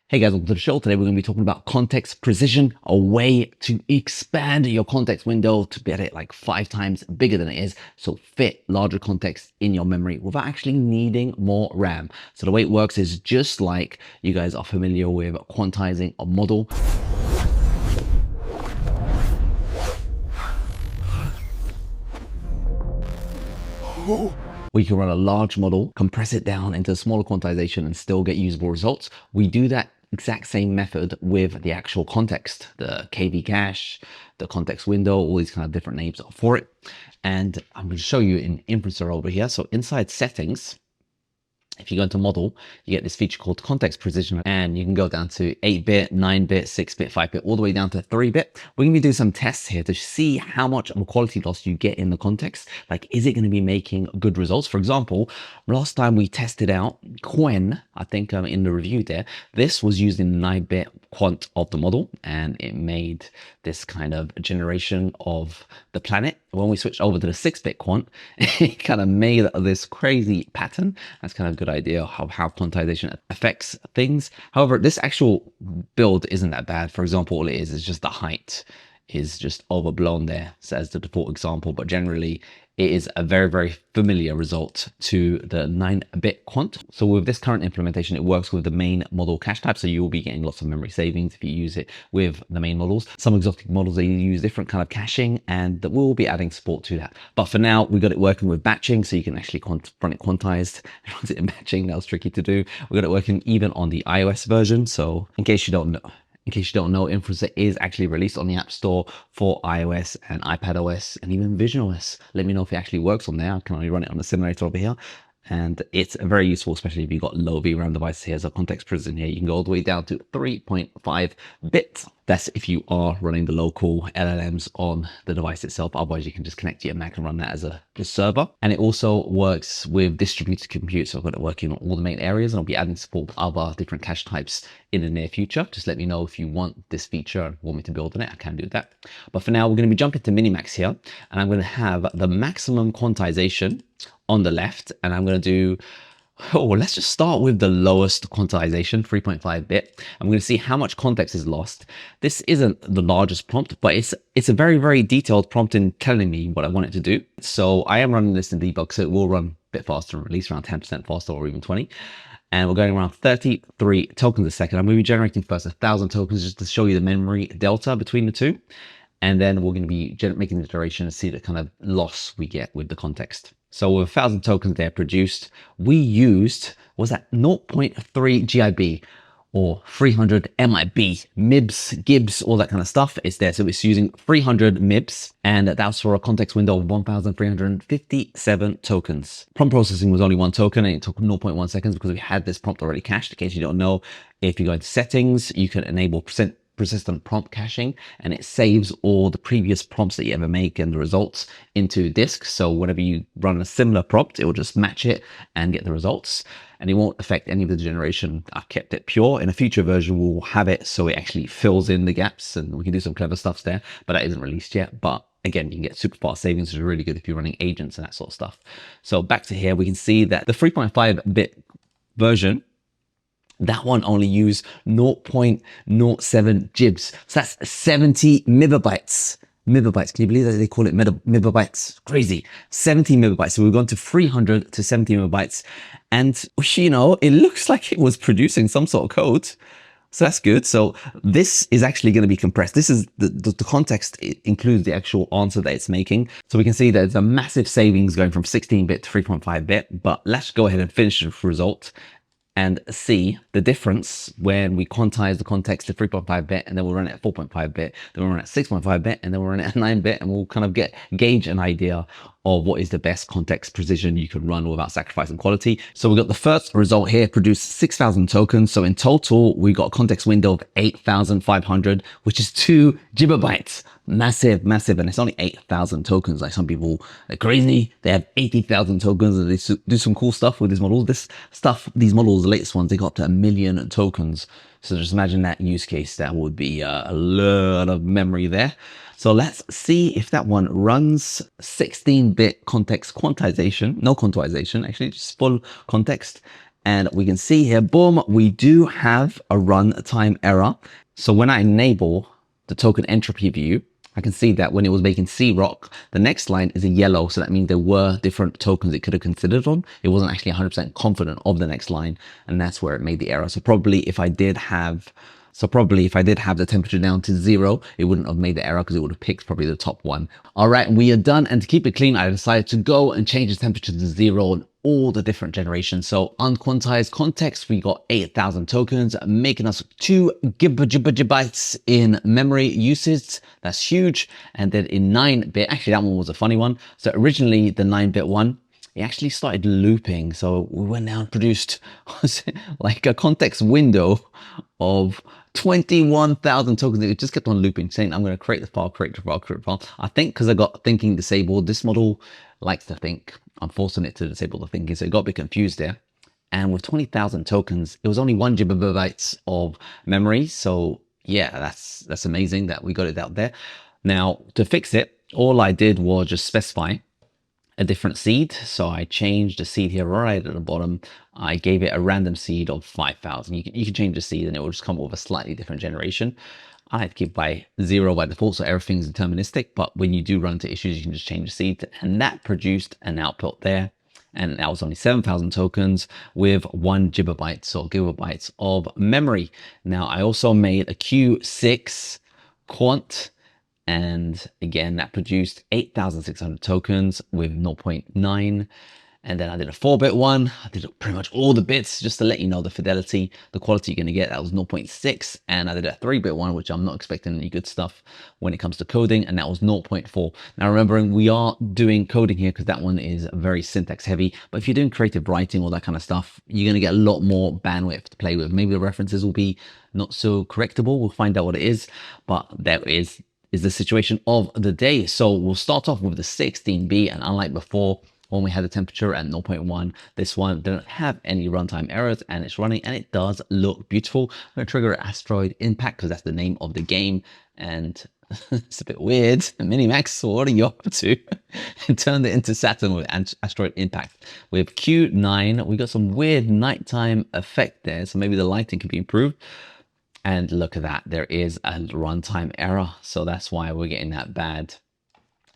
Hey guys, welcome to the show. Today we're going to be talking about context precision, a way to expand your context window to get it like 5 times bigger than it is, so fit larger context in your memory without actually needing more RAM. So the way it works is just like you guys are familiar with quantizing a model. We can run a large model, compress it down into smaller quantization and still get usable results. We do that exact same method with the actual context, the KV cache, the context window, all these kind of different names for it. And I'm going to show you an inferencer over here. So inside settings, if you go into model, you get this feature called context precision, and you can go down to 8-bit, 9-bit, 6-bit, 5-bit, all the way down to 3-bit. We're going to be doing some tests here to see how much of a quality loss you get in the context. Like, is it going to be making good results? For example, last time we tested out Quen, I think in the review there, this was using the 9-bit quant of the model, and it made this kind of generation of the planet. When we switched over to the 6-bit quant, it kind of made this crazy pattern. That's kind of a good idea of how quantization affects things. However, this actual build isn't that bad. For example, all it is just the height is just overblown there, so as the default example, but generally it is a very, very familiar result to the 9-bit quant. So with this current implementation, it works with the main model cache type. So you will be getting lots of memory savings if you use it with the main models. Some exotic models, they use different kind of caching, and that we'll be adding support to that. But for now, we got it working with batching, so you can actually run it quantized. It runs it in batching. That was tricky to do. We got it working even on the iOS version. So in case you don't know, Inferencer is actually released on the App Store for iOS and iPadOS and even visionOS. Let me know if it actually works on there. I can only run it on the simulator over here. And it's very useful, especially if you've got low VRAM devices here. So context precision here, you can go all the way down to 3.5 bits. That's if you are running the local LLMs on the device itself. Otherwise, you can just connect to your Mac and run that as a server. And it also works with distributed compute. So I've got it working on all the main areas, and I'll be adding support for other different cache types in the near future. Just let me know if you want this feature and want me to build on it. I can do that. But for now, we're going to be jumping to Minimax here, and I'm going to have the maximum quantization on the left, and I'm going to do, let's just start with the lowest quantization, 3.5 bit. I'm going to see how much context is lost. This isn't the largest prompt, but it's a very, very detailed prompt in telling me what I want it to do. So I am running this in debug, so it will run a bit faster and release around 10% faster or even 20. And we're going around 33 tokens a second. I'm going to be generating first 1,000 tokens just to show you the memory delta between the two. And then we're going to be making the iteration and see the kind of loss we get with the context. So with 1,000 tokens there produced, we used, was that 0.3 GIB or 300 MIB, MIBs, GIBs, all that kind of stuff is there. So it's using 300 MIBs, and that's for a context window of 1,357 tokens. Prompt processing was only 1 token, and it took 0.1 seconds because we had this prompt already cached. In case you don't know, if you go into settings, you can enable persistent prompt caching, and it saves all the previous prompts that you ever make and the results into disk. So whenever you run a similar prompt, it will just match it and get the results, and it won't affect any of the generation. I've kept it pure. In a future version, we'll have it so it actually fills in the gaps, and we can do some clever stuff there, but that isn't released yet. But again, you can get super fast savings, which is really good if you're running agents and that sort of stuff. So back to here, we can see that the 3.5 bit version, that one only used 0.07 gibs. So that's 70 megabytes. Megabytes. Can you believe that they call it megabytes? Crazy. 70 megabytes. So we've gone to 300 to 70 megabytes. And, you know, it looks like it was producing some sort of code. So that's good. So this is actually going to be compressed. This is the context. It includes the actual answer that it's making. So we can see that there's a massive savings going from 16-bit to 3.5-bit. But let's go ahead and finish the result and see the difference when we quantize the context to 3.5 bit, and then we'll run it at 4.5 bit, then we'll run it at 6.5 bit, and then we'll run it at 9 bit, and we'll kind of gauge an idea of what is the best context precision you can run without sacrificing quality. So we got the first result here, produced 6,000 tokens. So in total, we got a context window of 8,500, which is 2 gigabytes. Massive, massive. And it's only 8,000 tokens. Like, some people are crazy. They have 80,000 tokens and they do some cool stuff with these models. These models, the latest ones, they got up to 1 million tokens. So just imagine that use case. That would be a lot of memory there. So let's see if that one runs 16-bit context quantization, no quantization, actually just full context. And we can see here, boom, we do have a runtime error. So when I enable the token entropy view, I can see that when it was making C rock, the next line is a yellow. So that means there were different tokens it could have considered on. It wasn't actually 100% confident of the next line. And that's where it made the error. So probably if I did have the temperature down to 0, it wouldn't have made the error because it would have picked probably the top one. All right, and we are done. And to keep it clean, I decided to go and change the temperature to 0 on all the different generations. So unquantized context, we got 8,000 tokens, making us 2 gigabytes in memory usage. That's huge. And then in 9-bit, actually that one was a funny one. So originally the 9-bit one, it actually started looping. So we went down and produced like a context window of 21,000 tokens. It just kept on looping, saying, I'm going to create the file, create the file, create the file. I think because I got thinking disabled, this model likes to think. I'm forcing it to disable the thinking. So it got a bit confused there. And with 20,000 tokens, it was only 1 gigabytes of memory. So yeah, that's amazing that we got it out there. Now to fix it, all I did was just specify a different seed. So I changed the seed here right at the bottom. I gave it a random seed of 5,000. You can change the seed and it will just come up with a slightly different generation. I had to keep by 0 by default, so everything's deterministic. But when you do run into issues, you can just change the seed, and that produced an output there. And that was only 7,000 tokens with 1 gigabytes or gigabytes of memory. Now I also made a Q6 quant. And again, that produced 8,600 tokens with 0.9. And then I did a 4-bit one. I did pretty much all the bits just to let you know the fidelity, the quality you're going to get. That was 0.6. And I did a 3-bit one, which I'm not expecting any good stuff when it comes to coding. And that was 0.4. Now, remembering we are doing coding here because that one is very syntax heavy. But if you're doing creative writing, all that kind of stuff, you're going to get a lot more bandwidth to play with. Maybe the references will be not so correctable. We'll find out what it is. But there is the situation of the day. So we'll start off with the 16B, and unlike before when we had the temperature at 0.1, this one didn't have any runtime errors and it's running and it does look beautiful. I'm going to trigger an asteroid impact because that's the name of the game, and it's a bit weird. Minimax, what are you up to? And turned it into Saturn with asteroid impact. With Q9, we got some weird nighttime effect there, so maybe the lighting could be improved. And look at that, there is a runtime error. So that's why we're getting that bad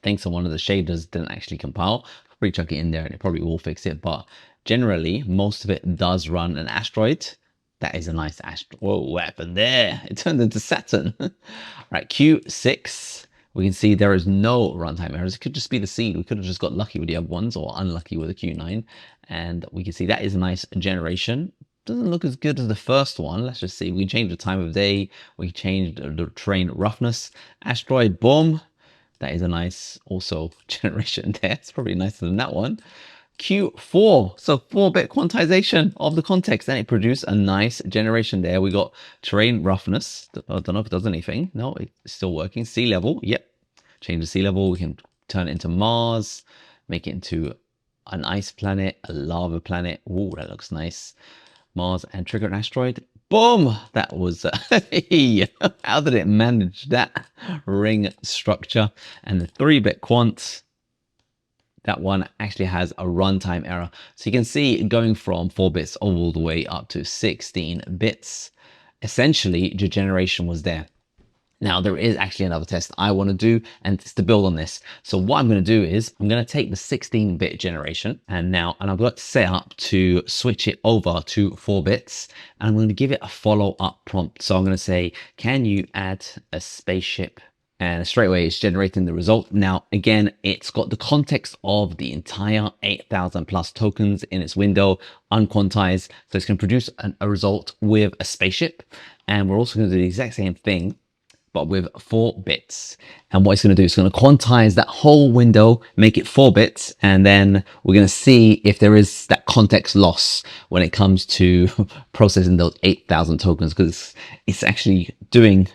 thing. So one of the shaders didn't actually compile. Probably chuck it in there and it probably will fix it. But generally, most of it does run an asteroid. That is a nice asteroid. Whoa, what happened there? It turned into Saturn. Right, Q6. We can see there is no runtime errors. It could just be the seed. We could have just got lucky with the other ones or unlucky with the Q9. And we can see that is a nice generation. Doesn't look as good as the first one. Let's just see. We changed the time of day. We changed the terrain roughness. Asteroid, boom. That is a nice also generation there. It's probably nicer than that one. Q4, so 4-bit quantization of the context, and it produced a nice generation there. We got terrain roughness. I don't know if it does anything. No, it's still working. Sea level, yep. Change the sea level. We can turn it into Mars, make it into an ice planet, a lava planet. Ooh, that looks nice. Mars, and trigger an asteroid. Boom! That was, how did it manage that ring structure? And the 3-bit quant, that one actually has a runtime error. So you can see going from 4 bits all the way up to 16 bits. Essentially, the generation was there. Now, there is actually another test I want to do, and it's to build on this. So what I'm going to do is I'm going to take the 16-bit generation and I'm going to set up to switch it over to 4 bits. And I'm going to give it a follow-up prompt. So I'm going to say, can you add a spaceship? And straight away it's generating the result. Now, again, it's got the context of the entire 8,000 plus tokens in its window, unquantized. So it's going to produce a result with a spaceship. And we're also going to do the exact same thing, but with 4 bits. And what it's going to do, it's going to quantize that whole window, make it 4 bits, and then we're going to see if there is that context loss when it comes to processing those 8,000 tokens, because it's actually doing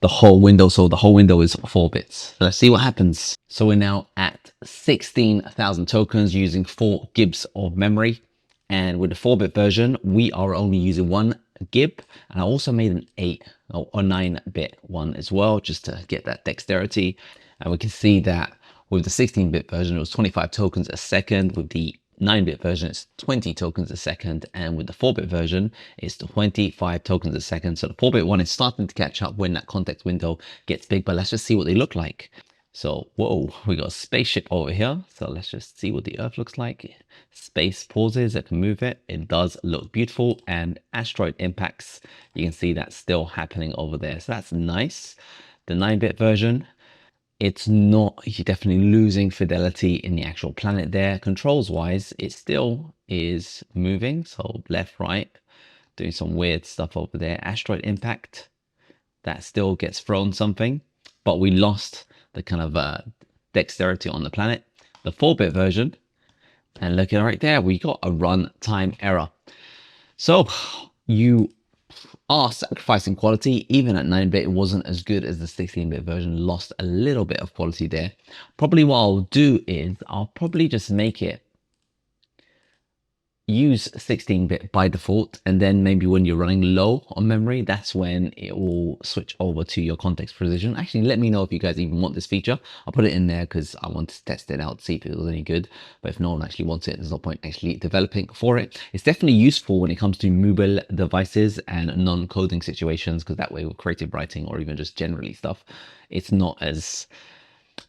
the whole window. So the whole window is 4 bits. So let's see what happens. So we're now at 16,000 tokens using 4 gigs of memory. And with the 4-bit version, we are only using 1 gig. And I also made an 8 or 9-bit one as well, just to get that dexterity. And we can see that with the 16-bit version, it was 25 tokens a second. With the 9-bit version, it's 20 tokens a second. And with the 4-bit version, it's 25 tokens a second. So the 4-bit one is starting to catch up when that context window gets big, but let's just see what they look like. So, whoa, we got a spaceship over here. So let's just see what the Earth looks like. Space pauses, it can move it. It does look beautiful. And asteroid impacts, you can see that's still happening over there. So that's nice. The 9-bit version, it's not, you're definitely losing fidelity in the actual planet there. Controls wise, it still is moving. So left, right, doing some weird stuff over there. Asteroid impact, that still gets thrown something, but we lost the kind of dexterity on the planet. The 4-bit version, and look at right there, we got a runtime error. So you are sacrificing quality. Even at 9-bit, it wasn't as good as the 16-bit version, lost a little bit of quality there. Probably what I'll do is I'll probably just make it use 16-bit by default, and then maybe when you're running low on memory, that's when it will switch over to your context precision. Actually, let me know if you guys even want this feature. I'll put it in there because I want to test it out, see if it was any good. But if no one actually wants it, there's no point actually developing for it. It's definitely useful when it comes to mobile devices and non-coding situations, because that way with creative writing or even just generally stuff, it's not as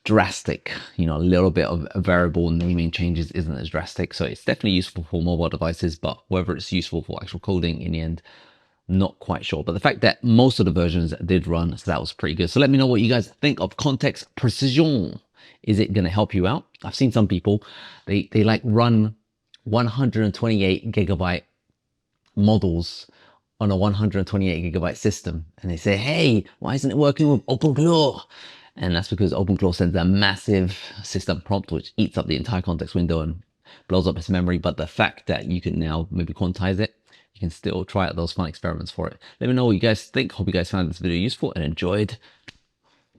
drastic. You know, a little bit of a variable naming changes isn't as drastic. So it's definitely useful for mobile devices, but whether it's useful for actual coding in the end, not quite sure. But the fact that most of the versions did run, so that was pretty good. So let me know what you guys think of context precision. Is it going to help you out? I've seen some people, they like run 128 gigabyte models on a 128 gigabyte system, and they say, hey, why isn't it working with OpenClaw? And that's because OpenClaw sends a massive system prompt which eats up the entire context window and blows up its memory. But the fact that you can now maybe quantize it, you can still try out those fun experiments for it. Let me know what you guys think. Hope you guys found this video useful and enjoyed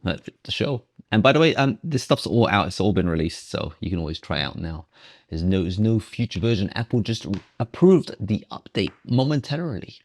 the show. And by the way, this stuff's all out. It's all been released, so you can always try out now. There's no future version. Apple just approved the update momentarily.